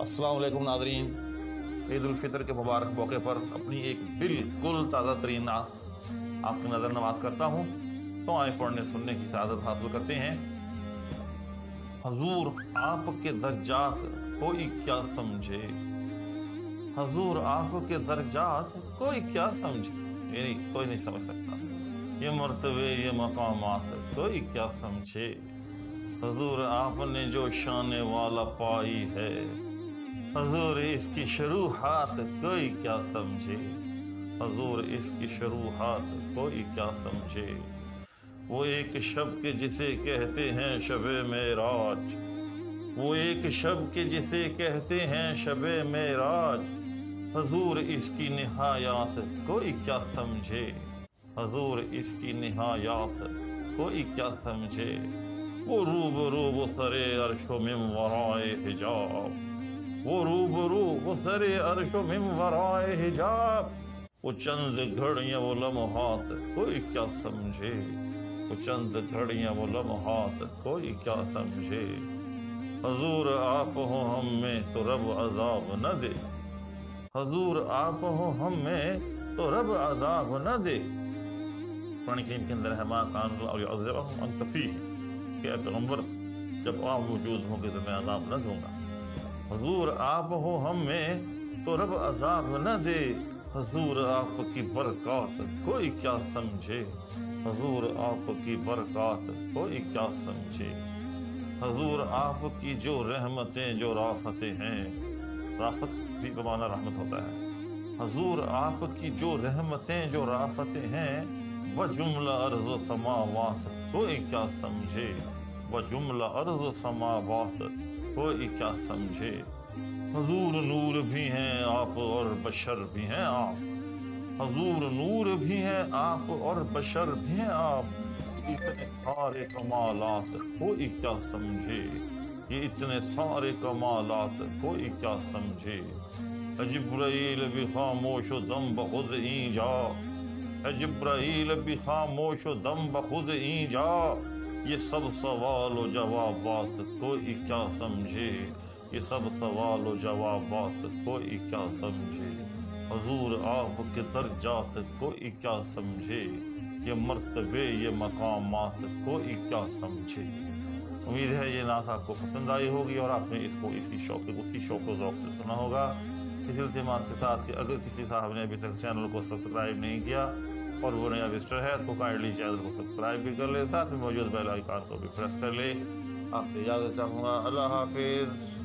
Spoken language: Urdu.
السلام علیکم ناظرین، عید الفطر کے مبارک موقع پر اپنی ایک بالکل تازہ ترین آپ کی نظر نواز کرتا ہوں، تو آئیں پڑھنے سننے کی سعادت حاصل کرتے ہیں۔ حضور آپ کے درجات کوئی کیا سمجھے، حضور آپ کے درجات کوئی کیا سمجھے، یعنی کوئی نہیں سمجھ سکتا یہ مرتبے یہ مقامات کوئی کیا سمجھے۔ حضور آپ نے جو شان والا پائی ہے، حضور اس کی شروحات کوئی کیا سمجھے، حضور اس کی شروحات کوئی کیا سمجھے۔ وہ ایک شب کے جسے کہتے ہیں شب معراج، وہ ایک شب کے جسے کہتے ہیں شب معراج، حضور اس کی نہایات کوئی کیا سمجھے، حضور اس کی نہایات کوئی کیا سمجھے۔ وہ روبرو وہ سرے عرش و من ورائے حجاب، وہ روبرو وہ سرے عرش و من ورائے حجاب، وہ چند گھڑیاں وہ لمحات کوئی کیا سمجھے، وہ چند گھڑیاں وہ لمحات کوئی کیا سمجھے۔ حضور آپ ہو ہم میں تو رب عذاب نہ دے، حضور آپ ہو ہم میں تو رب عذاب نہ دے۔ قرآن کریم کے اندر ہے ما کان اللہ یعذبہم وانت فیہم، کہ اے پیغمبر جب آپ موجود ہوں گے تو میں عذاب نہ دوں گا۔ حضور آپ ہو ہم میں تو رب عذاب نہ دے، حضور آپ کی برکات کوئی کیا سمجھے، حضور آپ کی برکات کوئی کیا سمجھے۔ حضور آپ کی جو رحمتیں جو رافتیں ہیں، رافت بھی بمعنی رحمت ہوتا ہے، حضور آپ کی جو رحمتیں جو رافتیں ہیں، وہ جملہ ارض و سماوات کوئی کیا سمجھے، وہ جملہ ارض و سماوات کوئی کیا سمجھے۔ حضور نور بھی ہیں آپ اور بشر بھی ہیں آپ، حضور نور بھی ہیں آپ اور بشر بھی ہیں آپ، اتنے سارے کمالات کوئی کیا سمجھے، یہ اتنے سارے کمالات کوئی کیا سمجھے۔ جبرائیل بھی خاموش و دم بخود این جا، جبرائیل بھی خاموش و دم بخود این جا، یہ سب سوال و جوابات کوئی کیا سمجھے، یہ سب سوال و جوابات کوئی کیا سمجھے۔ حضور آپ کے درجات کوئی کیا سمجھے، یہ مرتبے یہ مقامات کوئی کیا سمجھے۔ امید ہے یہ نعت آپ کو پسند آئی ہوگی اور آپ نے اس کو اسی شوق و ذوق سے سنا ہوگا۔ اس التماس کے ساتھ کہ اگر کسی صاحب نے ابھی تک چینل کو سبسکرائب نہیں کیا اور وہ نیا وزٹر ہے تو کائنڈلی چینل کو سبسکرائب بھی کر لے، ساتھ میں موجود بیل آئیکن کو بھی پریس کر لے۔ آپ سے اجازت چاہوں گا، اللہ حافظ۔